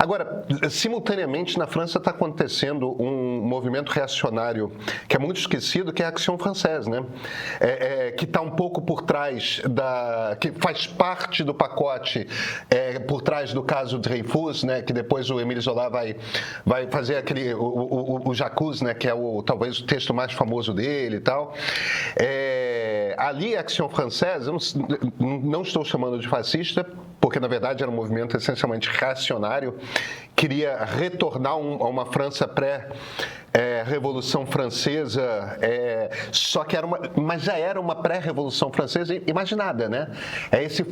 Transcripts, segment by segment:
Agora, simultaneamente, na França está acontecendo um movimento reacionário que é muito esquecido, que é a Action Française, né? Que está um pouco por trás que faz parte do pacote, por trás do caso Dreyfus, né? Que depois o Émile Zola vai fazer o J'accuse, né? Que é talvez o texto mais famoso dele e tal. Ali, a Action Française, eu não estou chamando de fascista, porque, na verdade, era um movimento essencialmente reacionário, queria retornar a uma França pré-Revolução Francesa, só que mas já era uma pré-Revolução Francesa imaginada, né? É esse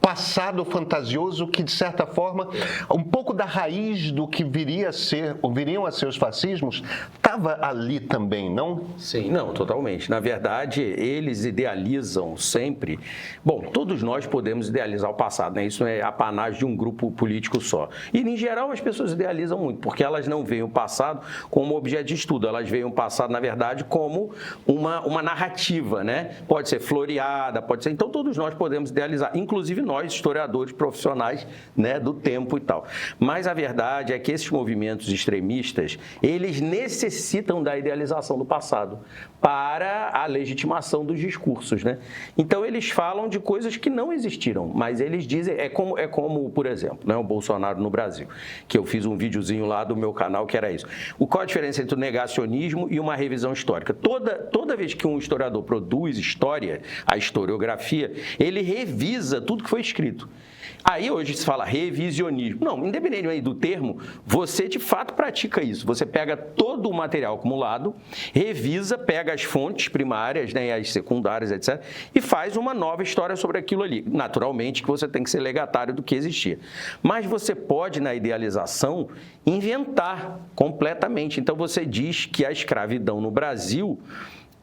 passado fantasioso que, de certa forma, um pouco da raiz do que viriam a ser os fascismos, estava ali também, não? Sim, não, totalmente. Na verdade, eles idealizam sempre... Bom, todos nós podemos idealizar o passado, né? Isso é apanagem de um grupo político só. E, em geral, as pessoas idealizam muito, porque elas não veem o passado como objeto de estudo, elas veem o passado, na verdade, como uma narrativa, né? Pode ser floreada, pode ser... Então, todos nós podemos idealizar, inclusive nós, historiadores profissionais, né, do tempo e tal. Mas a verdade é que esses movimentos extremistas, eles necessitam da idealização do passado para a legitimação dos discursos, né? Então, eles falam de coisas que não existiram, mas eles dizem... É como, por exemplo, né, o Bolsonaro no Brasil, que eu fiz um videozinho lá do meu canal que era isso. Qual a diferença entre o negacionismo e uma revisão histórica? Toda vez que um historiador produz história, a historiografia, ele revisa tudo que foi escrito. Aí hoje se fala revisionismo. Não, independente do termo, você de fato pratica isso. Você pega todo o material acumulado, revisa, pega as fontes primárias, né, as secundárias, etc., e faz uma nova história sobre aquilo ali. Naturalmente que você tem que ser legatário do que existia. Mas você pode, na idealização, inventar completamente. Então você diz que a escravidão no Brasil,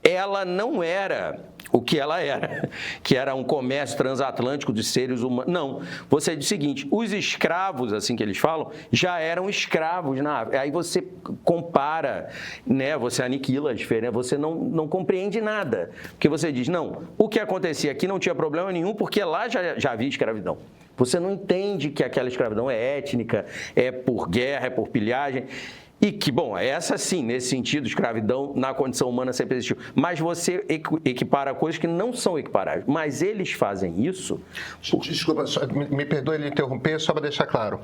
ela não era o que ela era, que era um comércio transatlântico de seres humanos. Não, você diz o seguinte, os escravos, assim que eles falam, já eram escravos na África. Aí você compara, né, você aniquila a diferença, você não compreende nada. Porque você diz, não, o que acontecia aqui não tinha problema nenhum, porque lá já havia escravidão. Você não entende que aquela escravidão é étnica, é por guerra, é por pilhagem. E que, bom, essa sim, nesse sentido, escravidão na condição humana sempre existiu. Mas você equipara coisas que não são equiparáveis. Mas eles fazem isso... Desculpa, me perdoe ele interromper, só para deixar claro.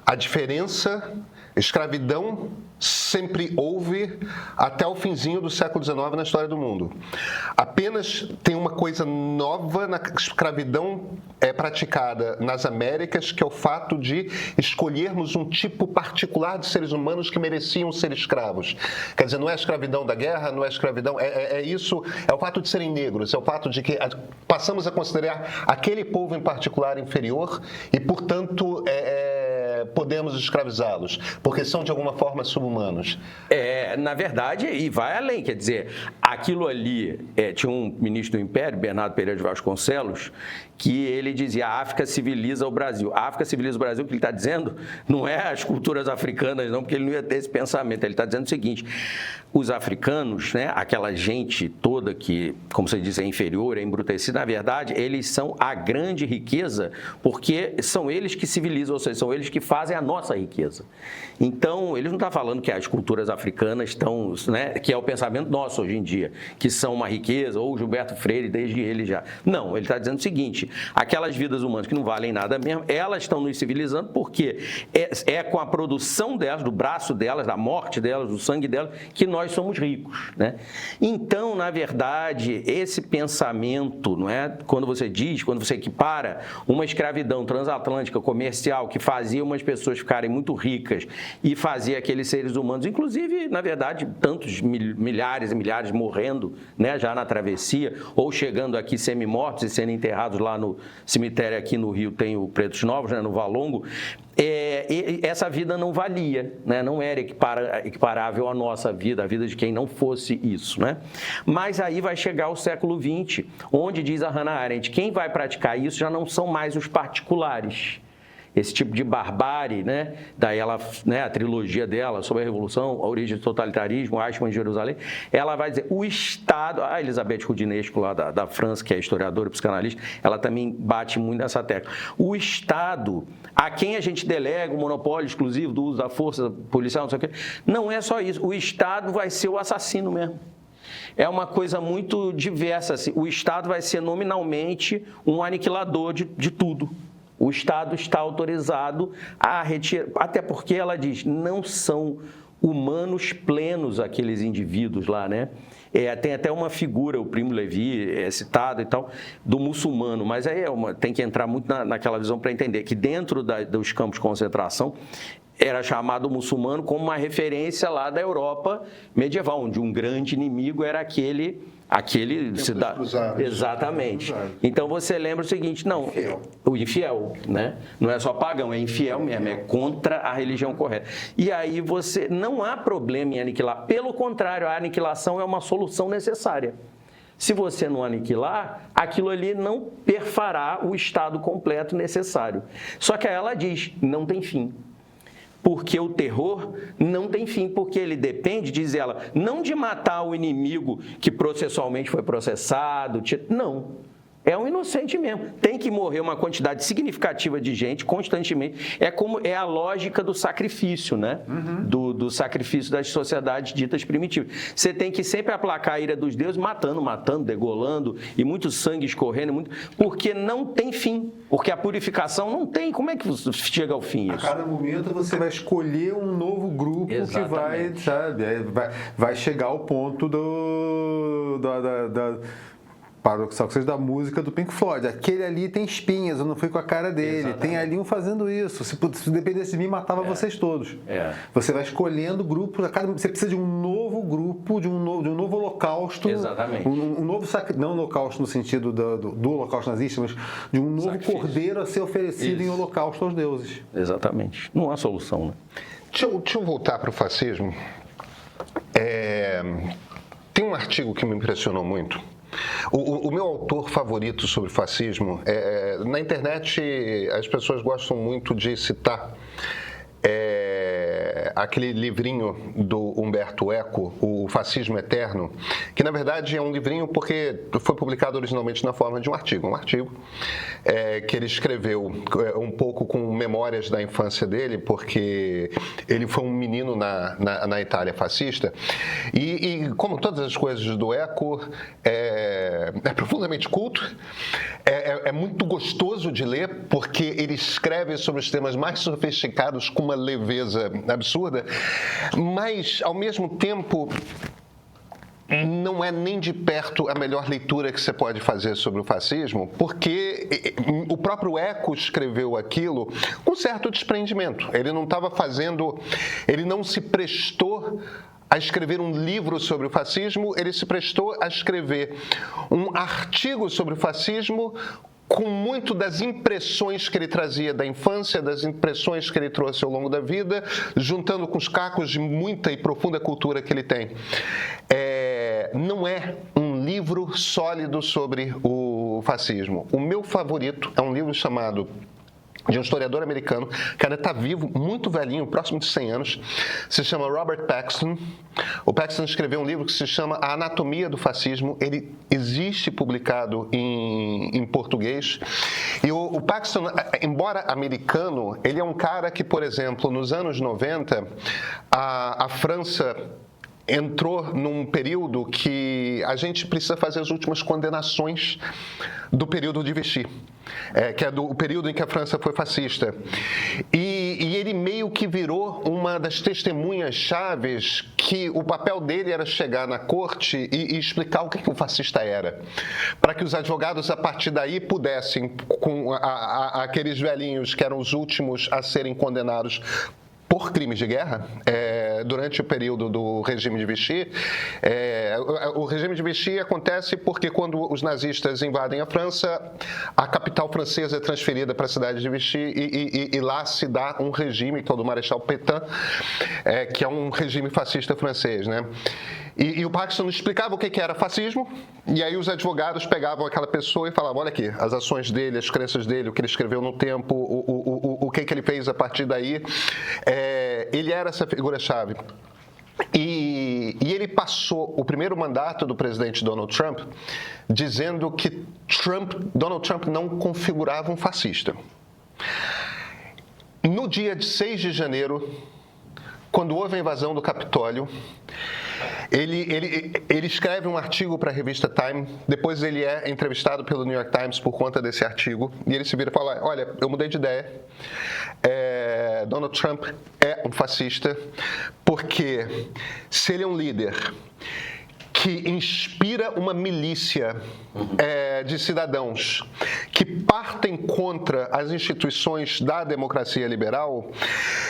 A diferença, escravidão sempre houve até o finzinho do século XIX na história do mundo. Apenas tem uma coisa nova na escravidão praticada nas Américas, que é o fato de escolhermos um tipo particular de seres humanos que mereciam ser escravos. Quer dizer, não é a escravidão da guerra, não é a escravidão, isso, é o fato de serem negros, é o fato de que passamos a considerar aquele povo em particular inferior e, portanto, podemos escravizá-los, porque são de alguma forma subhumanos. Na verdade, e vai além, quer dizer, aquilo ali, tinha um ministro do Império, Bernardo Pereira de Vasconcelos, que ele dizia, a África civiliza o Brasil. A África civiliza o Brasil, o que ele está dizendo não é as culturas africanas, não, porque ele não ia ter esse pensamento. Ele está dizendo o seguinte, os africanos, né, aquela gente toda que, como você diz, é inferior, é embrutecida, na verdade, eles são a grande riqueza, porque são eles que civilizam, ou seja, são eles que fazem a nossa riqueza. Então, ele não está falando que as culturas africanas estão, né, que é o pensamento nosso hoje em dia, que são uma riqueza, ou Gilberto Freire, desde ele já. Não, ele está dizendo o seguinte, aquelas vidas humanas que não valem nada mesmo, elas estão nos civilizando porque é com a produção delas, do braço delas, da morte delas, do sangue delas, que nós somos ricos, né? Então, na verdade, esse pensamento, não é? Quando você equipara uma escravidão transatlântica comercial que fazia umas pessoas ficarem muito ricas e fazia aqueles seres humanos, inclusive, na verdade, tantos milhares e milhares morrendo, né, já na travessia, ou chegando aqui semi-mortos e sendo enterrados lá no cemitério aqui no Rio, tem o Pretos Novos, né, no Valongo, essa vida não valia, né? Não era equiparável à nossa vida, a vida de quem não fosse isso, né? Mas aí vai chegar o século XX, onde diz a Hannah Arendt, quem vai praticar isso já não são mais os particulares. esse tipo de barbárie, né? Daí ela, né, a trilogia dela sobre a Revolução, a origem do totalitarismo, Eichmann em Jerusalém, ela vai dizer, o Estado, a Elisabeth Roudinesco lá da França, que é historiadora e psicanalista, ela também bate muito nessa tecla. O Estado, a quem a gente delega o monopólio exclusivo do uso da força policial, não sei o quê, não é só isso, o Estado vai ser o assassino mesmo. É uma coisa muito diversa, assim. O Estado vai ser nominalmente um aniquilador de tudo. O Estado está autorizado a retirar, até porque ela diz, não são humanos plenos aqueles indivíduos lá, né? Tem até uma figura, o Primo Levi é citado e tal, do muçulmano, mas aí tem que entrar muito naquela visão para entender que dentro dos campos de concentração era chamado muçulmano como uma referência lá da Europa medieval, onde um grande inimigo era aquele cidadão. Exatamente. Então você lembra o seguinte, não, o infiel, né? Não é só pagão, é infiel mesmo, é contra a religião correta. E aí você não há problema em aniquilar, pelo contrário, a aniquilação é uma solução necessária. Se você não aniquilar, aquilo ali não perfará o estado completo necessário. Só que aí ela diz, não tem fim. Porque o terror não tem fim, porque ele depende, diz ela, não de matar o inimigo que processualmente foi processado, não. É um inocente mesmo. Tem que morrer uma quantidade significativa de gente constantemente. É a lógica do sacrifício, né? Uhum. Do sacrifício das sociedades ditas primitivas. Você tem que sempre aplacar a ira dos deuses, matando, degolando, e muito sangue escorrendo, porque não tem fim. Porque a purificação não tem. Como é que chega ao fim isso? A cada momento você vai escolher um novo grupo. Exatamente. Que vai, sabe, vai chegar ao ponto paradoxal que seja da música do Pink Floyd. Aquele ali tem espinhas, eu não fui com a cara dele. Exatamente. Tem ali um fazendo isso. Se dependesse de mim, matava vocês todos. Você vai escolhendo grupos. Você precisa de um novo grupo, de um novo holocausto. Exatamente. Um novo não holocausto no sentido do holocausto nazista, mas de um novo cordeiro a ser oferecido em holocausto aos deuses. Exatamente. Não há solução, né? Deixa eu voltar para o fascismo. Tem um artigo que me impressionou muito. O meu autor favorito sobre fascismo, na internet as pessoas gostam muito de citar aquele livrinho do Umberto Eco, O Fascismo Eterno, que na verdade é um livrinho porque foi publicado originalmente na forma de um artigo que ele escreveu um pouco com memórias da infância dele, porque ele foi um menino na Itália fascista, e como todas as coisas do Eco, é profundamente culto, é muito gostoso de ler, porque ele escreve sobre os temas mais sofisticados com uma leveza absurda, mas ao mesmo tempo não é nem de perto a melhor leitura que você pode fazer sobre o fascismo, porque o próprio Eco escreveu aquilo com certo desprendimento. Ele não se prestou a escrever um livro sobre o fascismo, ele se prestou a escrever um artigo sobre o fascismo com muito das impressões que ele trazia da infância, das impressões que ele trouxe ao longo da vida, juntando com os cacos de muita e profunda cultura que ele tem. Não é um livro sólido sobre o fascismo. O meu favorito é um livro chamado, de um historiador americano, que ainda está vivo, muito velhinho, próximo de 100 anos, se chama Robert Paxton. O Paxton escreveu um livro que se chama A Anatomia do Fascismo. Ele existe publicado em português. E o Paxton, embora americano, ele é um cara que, por exemplo, nos anos 90, a França entrou num período que a gente precisa fazer as últimas condenações do período de Vichy, que é do período em que a França foi fascista. E ele meio que virou uma das testemunhas chaves que o papel dele era chegar na corte e explicar o que o fascista era, para que os advogados, a partir daí, pudessem, com aqueles velhinhos que eram os últimos a serem condenados por crimes de guerra, durante o período do regime de Vichy. O regime de Vichy acontece porque quando os nazistas invadem a França, a capital francesa é transferida para a cidade de Vichy e lá se dá um regime, que é o do Marechal Pétain, que é um regime fascista francês, né? E o Paxton explicava o que era fascismo, e aí os advogados pegavam aquela pessoa e falavam, olha aqui, as ações dele, as crenças dele, o que ele escreveu no tempo, o que ele fez a partir daí. Ele era essa figura-chave. E ele passou o primeiro mandato do presidente Donald Trump dizendo que Donald Trump não configurava um fascista. No dia de 6 de janeiro, quando houve a invasão do Capitólio, ele escreve um artigo para a revista Time, depois ele é entrevistado pelo New York Times por conta desse artigo, e ele se vira e fala, olha, eu mudei de ideia, Donald Trump é um fascista, porque se ele é um líder que inspira uma milícia de cidadãos que partem contra as instituições da democracia liberal,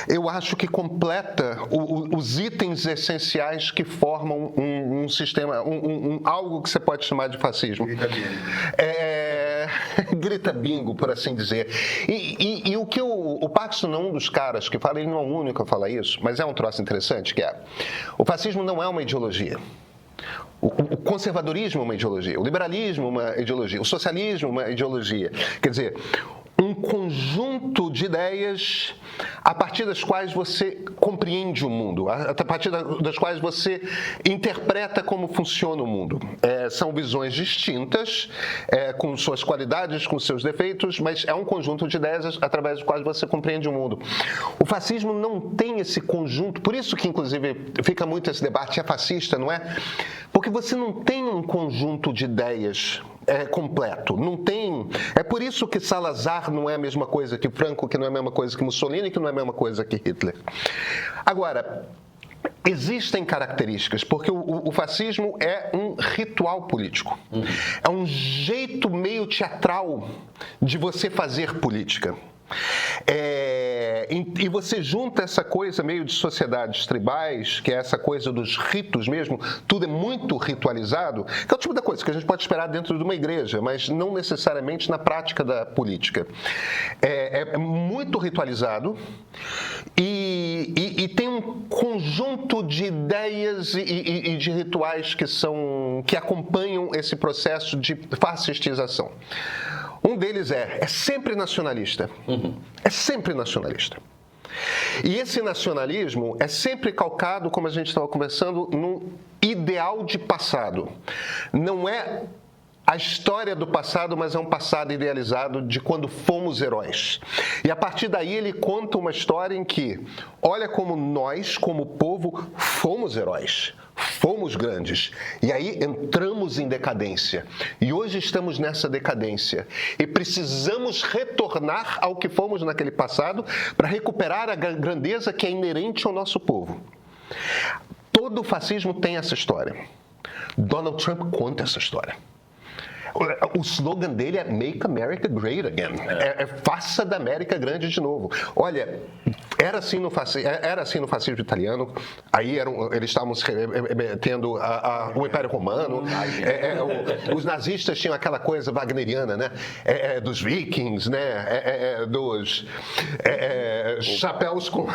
eu acho que completa os itens essenciais que formam um sistema, algo que você pode chamar de fascismo. Grita bingo. Grita bingo, por assim dizer. E o que o Paxson não é um dos caras que fala, ele não é o único a falar isso, mas é um troço interessante, que o fascismo não é uma ideologia. O conservadorismo é uma ideologia, o liberalismo é uma ideologia, o socialismo é uma ideologia. Quer dizer, um conjunto de ideias a partir das quais você compreende o mundo, a partir das quais você interpreta como funciona o mundo. São visões distintas, com suas qualidades, com seus defeitos, mas é um conjunto de ideias através dos quais você compreende o mundo. O fascismo não tem esse conjunto, por isso que, inclusive, fica muito esse debate, é fascista, não é? Porque você não tem um conjunto de ideias completo. Não tem. É por isso que Salazar não é a mesma coisa que Franco, que não é a mesma coisa que Mussolini, que não é a mesma coisa que Hitler. Agora, existem características, porque o fascismo é um ritual político. É um jeito meio teatral de você fazer política. E você junta essa coisa meio de sociedades tribais, que é essa coisa dos ritos mesmo, tudo é muito ritualizado, que é o tipo da coisa que a gente pode esperar dentro de uma igreja, mas não necessariamente na prática da política. É muito ritualizado e tem um conjunto de ideias e de rituais que acompanham esse processo de fascistização. Um deles é sempre nacionalista. É sempre nacionalista. E esse nacionalismo é sempre calcado, como a gente estava conversando, num ideal de passado. Não é a história do passado, mas é um passado idealizado de quando fomos heróis. E a partir daí ele conta uma história em que, olha como nós, como povo, fomos heróis. Fomos grandes e aí entramos em decadência e hoje estamos nessa decadência e precisamos retornar ao que fomos naquele passado para recuperar a grandeza que é inerente ao nosso povo. Todo o fascismo tem essa história. Donald Trump conta essa história. O slogan dele é Make America Great Again. Faça da América grande de novo. Olha, era assim no fascismo italiano. Aí eles estavam tendo o Império Romano. Os nazistas tinham aquela coisa wagneriana, né? Dos vikings, né? Dos chapéus com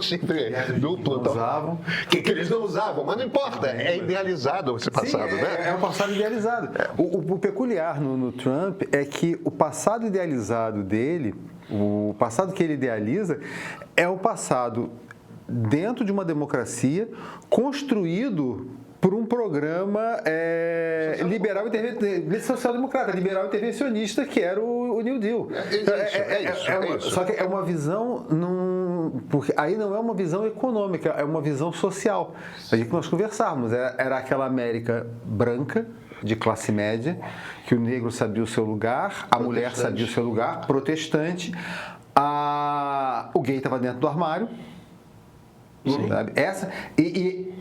chifre duplo. Usavam. Que eles não usavam, mas não importa. É idealizado esse passado, né? É um passado idealizado. O peculiar no Trump é que o passado idealizado dele, o passado que ele idealiza, é o passado dentro de uma democracia construído por um programa liberal social-democrata, liberal intervencionista, que era o New Deal. É isso. Só que é uma visão, porque aí não é uma visão econômica, é uma visão social. A gente nós conversávamos, era aquela América branca, de classe média, que o negro sabia o seu lugar, a mulher sabia o seu lugar, protestante, o gay estava dentro do armário, sabe? E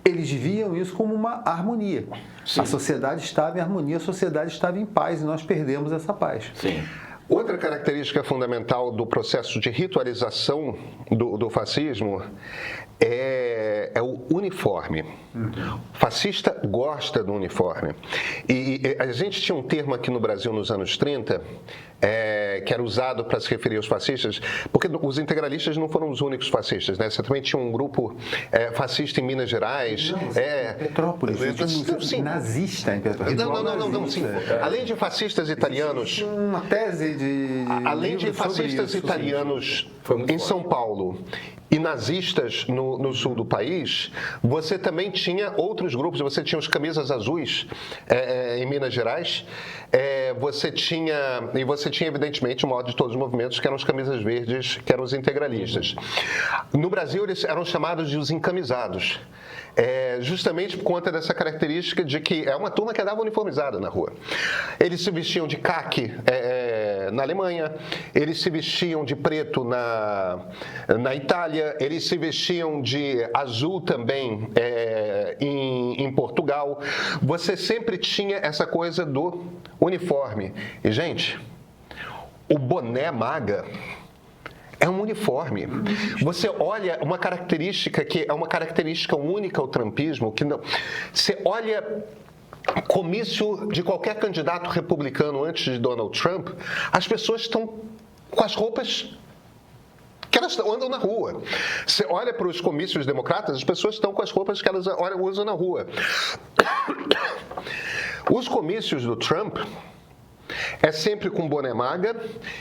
eles viam isso como uma harmonia. Sim. A sociedade estava em harmonia, a sociedade estava em paz e nós perdemos essa paz. Sim. Outra característica fundamental do processo de ritualização do fascismo é o uniforme. O fascista gosta do uniforme. E a gente tinha um termo aqui no Brasil nos anos 30, que era usado para se referir aos fascistas, porque os integralistas não foram os únicos fascistas, né? Você também tinha um grupo fascista em Minas Gerais. Petrópolis, sim. Nazista em Petrópolis. Não, sim. Além de fascistas italianos... Uma tese de além de fascistas italianos em São Paulo e nazistas no sul do país, você também tinha outros grupos. Você tinha os camisas azuis em Minas Gerais, você tinha, evidentemente, o maior de todos os movimentos, que eram os camisas verdes, que eram os integralistas. No Brasil, eles eram chamados de os encamisados. Justamente por conta dessa característica de que é uma turma que andava uniformizada na rua. Eles se vestiam de caque na Alemanha, eles se vestiam de preto na Itália, eles se vestiam de azul também em Portugal. Você sempre tinha essa coisa do uniforme. E, gente, o boné MAGA é um uniforme. Você olha uma característica que é uma característica única ao trumpismo, que não. Você olha comício de qualquer candidato republicano antes de Donald Trump, as pessoas estão com as roupas que elas andam na rua. Você olha para os comícios democratas, as pessoas estão com as roupas que elas usam na rua. Os comícios do Trump é sempre com boné MAGA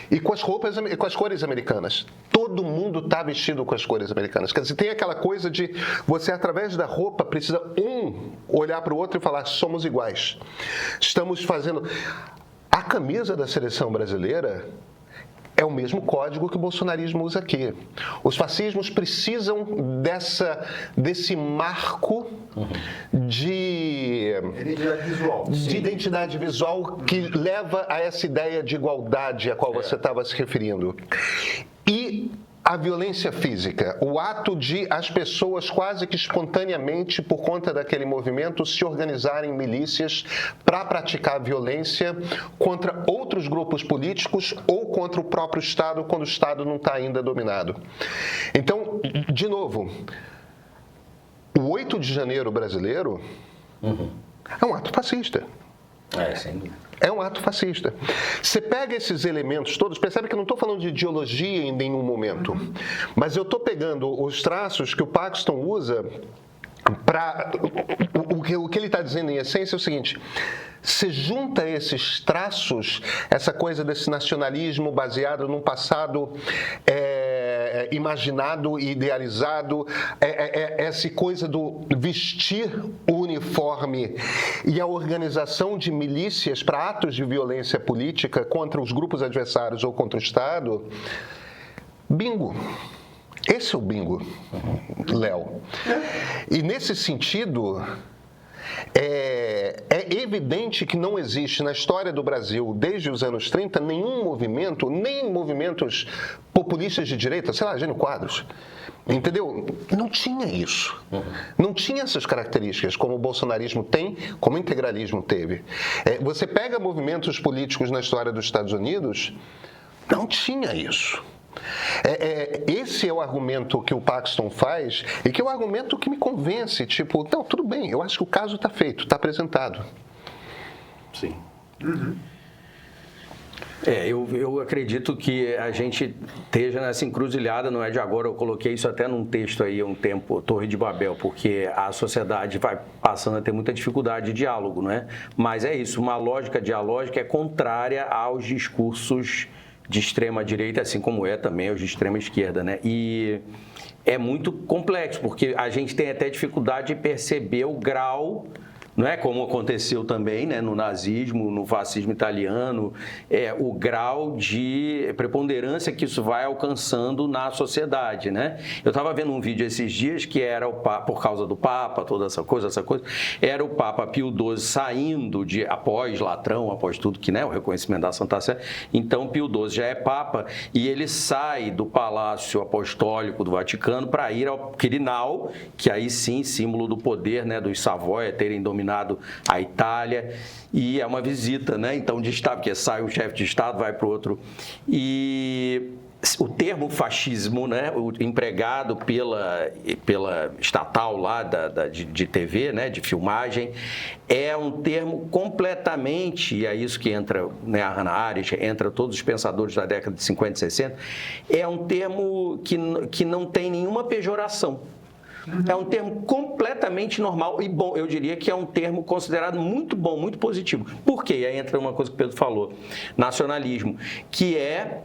e com as roupas, com as cores americanas. Todo mundo está vestido com as cores americanas. Quer dizer, tem aquela coisa de você, através da roupa, precisa olhar para o outro e falar: somos iguais. Estamos fazendo... A camisa da seleção brasileira é o mesmo código que o bolsonarismo usa aqui. Os fascismos precisam desse marco de identidade visual que leva a essa ideia de igualdade a qual você estava se referindo. E a violência física, o ato de as pessoas quase que espontaneamente, por conta daquele movimento, se organizarem em milícias para praticar violência contra outros grupos políticos ou contra o próprio Estado, quando o Estado não está ainda dominado. Então, de novo, o 8 de janeiro brasileiro é um ato fascista. Sem dúvida. É um ato fascista. Você pega esses elementos todos, percebe que eu não estou falando de ideologia em nenhum momento, mas eu estou pegando os traços que o Paxton usa para... O que ele está dizendo, em essência, é o seguinte: você junta esses traços, essa coisa desse nacionalismo baseado num passado imaginado e idealizado, essa coisa do vestir o uniforme e a organização de milícias para atos de violência política contra os grupos adversários ou contra o Estado. Bingo! Esse é o bingo, Léo. E nesse sentido... É evidente que não existe na história do Brasil, desde os anos 30, nenhum movimento, nem movimentos populistas de direita, sei lá, Jânio Quadros, entendeu? Não tinha isso. Não tinha essas características, como o bolsonarismo tem, como o integralismo teve. Você pega movimentos políticos na história dos Estados Unidos, não tinha isso. Esse é o argumento que o Paxton faz e que é o argumento que me convence, tipo, não, tudo bem, eu acho que o caso está feito, está apresentado. Sim. Eu acredito que a gente esteja nessa encruzilhada, não é de agora. Eu coloquei isso até num texto aí há um tempo, Torre de Babel, porque a sociedade vai passando a ter muita dificuldade de diálogo, não é? Mas é isso, uma lógica dialógica é contrária aos discursos de extrema direita, assim como é também os de extrema esquerda, né? E é muito complexo, porque a gente tem até dificuldade de perceber o grau, não é, como aconteceu também, né, no nazismo, no fascismo italiano, o grau de preponderância que isso vai alcançando na sociedade, né? Eu estava vendo um vídeo esses dias que era por causa do Papa, toda essa coisa, era o Papa Pio XII saindo após Latrão, após tudo que, né, o reconhecimento da Santa Sé. Então, Pio XII já é Papa e ele sai do Palácio Apostólico do Vaticano para ir ao Quirinal, que aí sim, símbolo do poder, né, dos Savoia terem dominado a Itália, e é uma visita, né? Então, de Estado, porque sai um chefe de Estado, vai para o outro. E o termo fascismo, né, o empregado pela estatal lá de TV, né, de filmagem, é um termo completamente, e é isso que entra, né, a Hannah Arendt, entra todos os pensadores da década de 50 e 60, é um termo que não tem nenhuma pejoração. É um termo completamente normal e bom. Eu diria que é um termo considerado muito bom, muito positivo. Por quê? E aí entra uma coisa que o Pedro falou, nacionalismo, que é...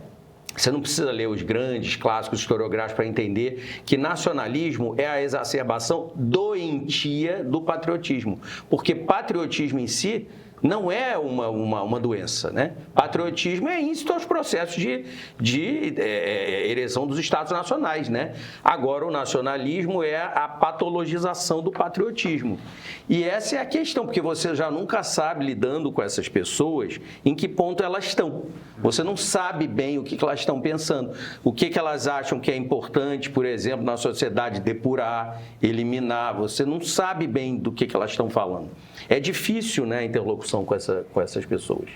Você não precisa ler os grandes clássicos historiográficos para entender que nacionalismo é a exacerbação doentia do patriotismo. Porque patriotismo em si não é uma doença, né? Patriotismo é íncito aos processos de ereção dos Estados nacionais, né? Agora, o nacionalismo é a patologização do patriotismo. E essa é a questão, porque você já nunca sabe, lidando com essas pessoas, em que ponto elas estão. Você não sabe bem o que elas estão pensando, o que elas acham que é importante, por exemplo, na sociedade, depurar, eliminar. Você não sabe bem do que elas estão falando. É difícil, né, a interlocução com essas pessoas.